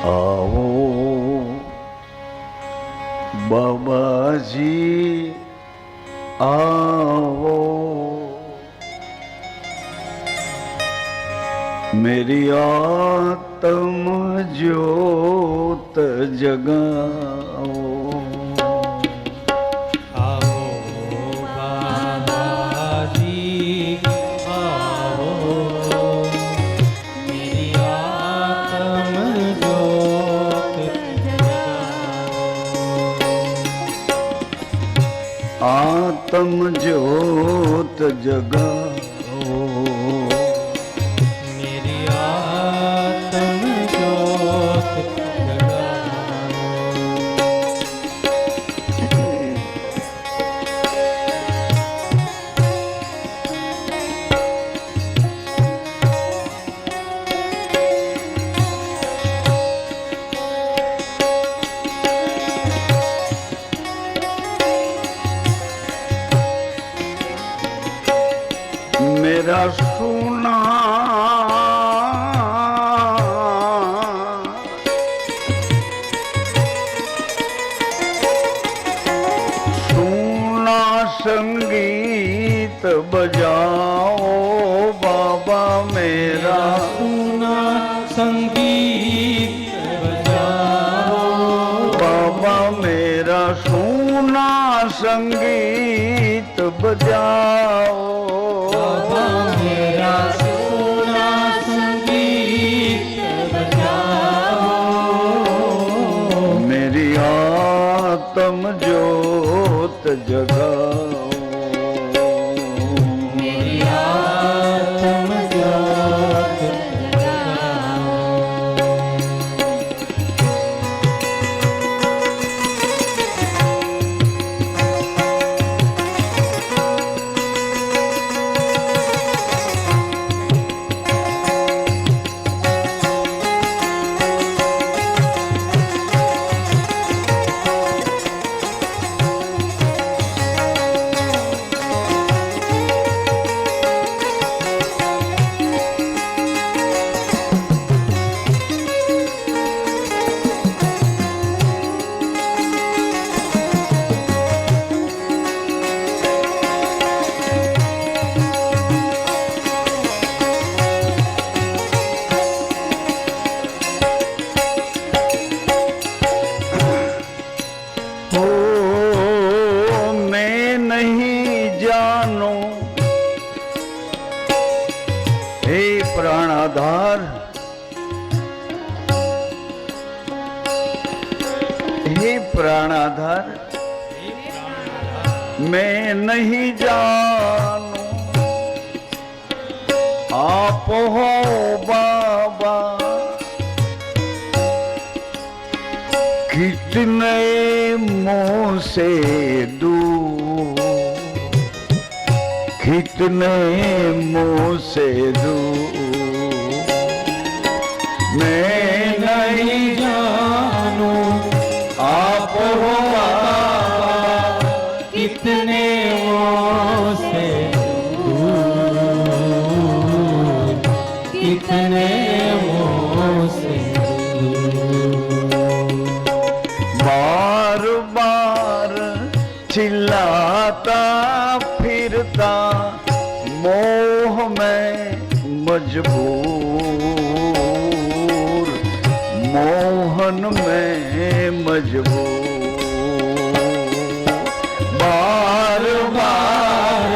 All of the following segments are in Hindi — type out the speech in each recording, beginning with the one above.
आओ बाबा जी आओ, मेरी आत्म ज्योत जगाओ। आत्म ज्योत जगाओ, मेरी आत्म ज्योत जगाओ। मेरा सोना सोना संगीत बजाओ बाबा मेरा, सुना संगीत बजाओ बाबा मेरा सोना संगीत बजाओ। बाबा मेरा सुना संगीत बजाओ, मेरी आत्म ज्योत जगाओ, मेरी आत्म ज्योत जगाओ। मैं नहीं जानू हे प्राणाधार, हे प्राणाधार, मैं नहीं जानू आप हो बाबा, कितने मुँह से दूर, कितने मुँह से दूर, मैं नहीं जानू आप हो बाबा, कितने मुँह से दूर, कितने मुँह से दूर। बार बार चिल्लाता फिरता मोह में मजबूर, मोहन में मजबूर, बार बार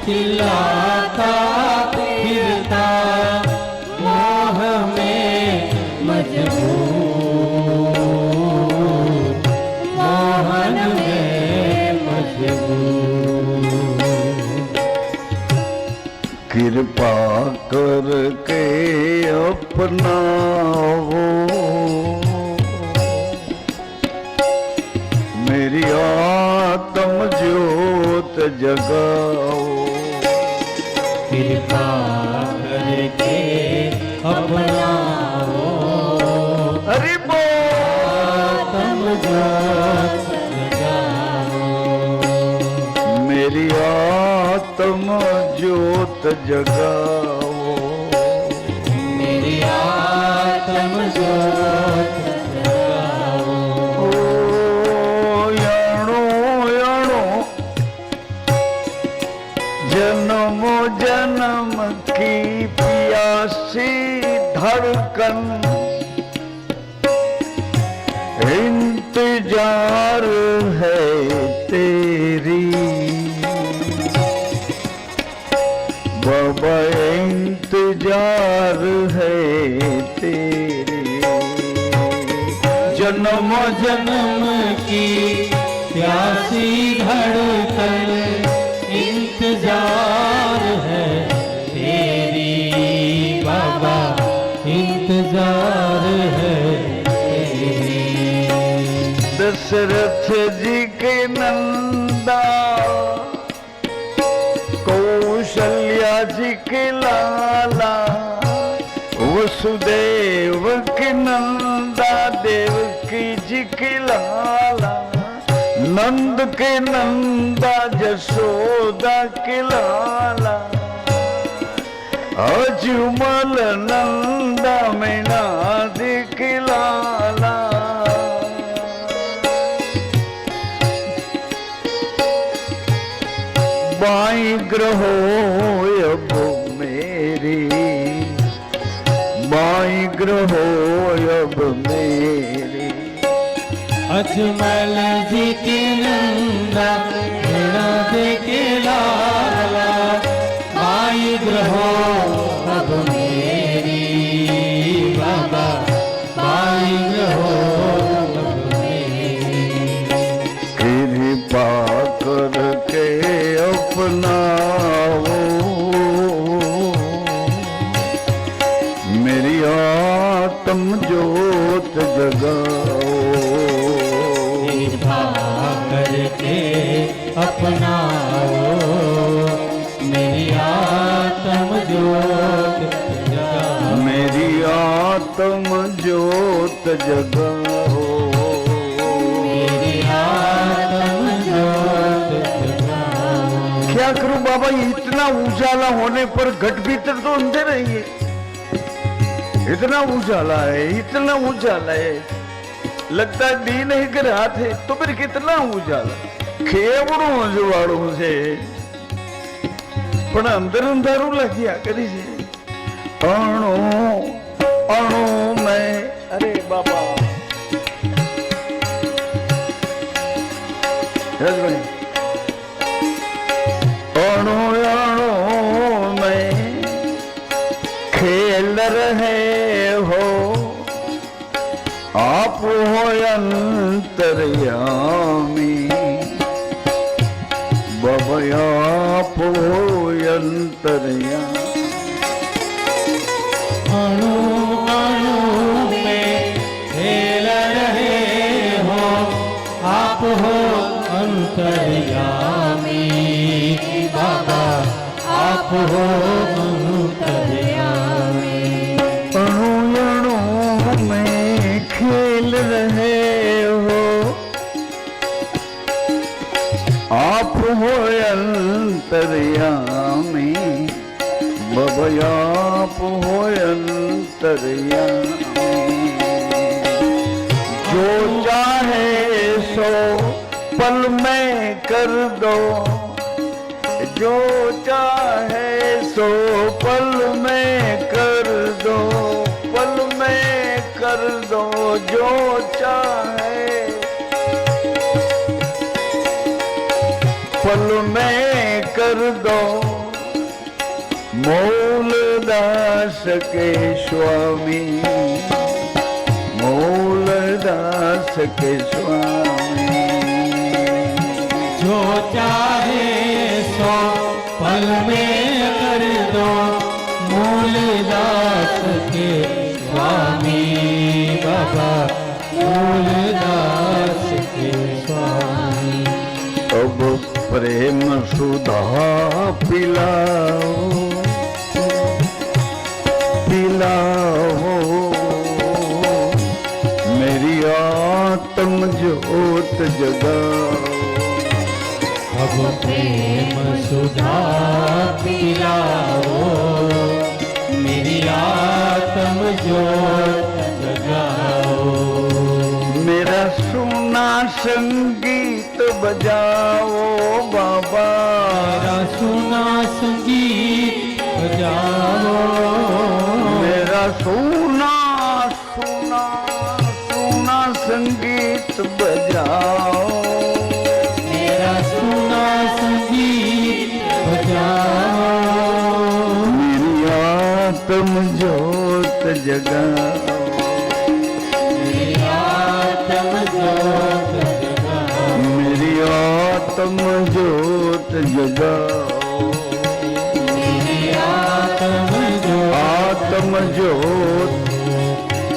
चिल्लाता फिरता मोह में मजबूर, मोहन में मजबूर। कृपा करके अपनाओ मेरी आत्म ज्योत जगाओ, कृपा करके अपनाओ हरि बोल। आत्म ज्योत जगाओ, मेरी आत्म ज्योत जगाओ, मेरी आत्म ज्योत धड़कन इंतजार है तेरी बाबा इंतजार है तेरी जन्म जन्म की प्यासी धड़कन इंतजार है तेरी बाबा इंतजार है तेरी दशरथ जी के नंदा कौशल्या जी के लाला वसुदेव के नंदा देवकी जी के लाला नंद के नंदा जशोदा के लाला अजमल नंदा मीनादी के लाला बाई ग्रहो अब मेरी बाई ग्रहो अब मेरी अजमल जी के नंदा मीना दे के लाला माई ग्रहो अब मेरी बाबा माई ग्रहो अब मेरी कृपा करके अपनाओ मेरी आत्म ज्योत जगाओ कृपा करके अपनाओ मेरी आत्म ज्योत जगाओ मेरी आत्म ज्योत जगाओ मेरी आत्म ज्योत जगाओ क्या करूं बाबा इतना उजाला होने पर घट भीतर तो अंधेर रहेंगे इतना उजाला है लगता है दी नहीं कर हाथ है तो फिर कितना उजाला खेवड़ों जुवाड़ों से पण अंदर अंधारू लगिया करी से अणो अणो में अरे बाबा अणो अणो में खेल रहे हो आप हो अंतर्यामी बाबा आप हो अंतर्यामी अणु अणु में खेल रहे हो आप हो अंतर्यामी बाबा आप हो अंतर्यामी अणु अणु में खेल रहे हो आप हो अंतर्यामी बाबा आप हो अंतर्यामी जो चाहे सो पल में कर दो जो चाहे सो पल में कर दो पल में कर दो जो चाहे पल में कर दो मूलदास के स्वामी मूलदास के स्वामी जो चाहे सो पल में कर दो मूलदास के स्वामी बाबा मूलदास के स्वामी अब प्रेम सुधा पिलाओ पिलाओ मेरी आत्म ज्योत जगाओ अब प्रेम सुधा पिलाओ मेरी आत्म ज्योत जगाओ मेरा सुना संगीत बजाओ बाबा मेरा सुना संगीत बजाओ मेरा सोना सोना सोना संगीत बजाओ, मेरा सुना संगीत बजाओ, मेरी आत्म ज्योत जगाओ, मेरी आत्म ज्योत जगाओ, मेरी आत्म ज्योत जगाओ, मेरी आत्म ज्योत, आत्म ज्योत,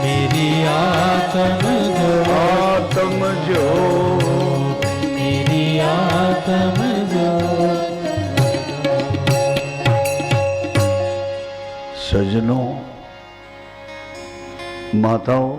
मेरी आत्म ज्योत, आत्म ज्योत। मेरी आत्म ज्योत। सजनों, माताओं,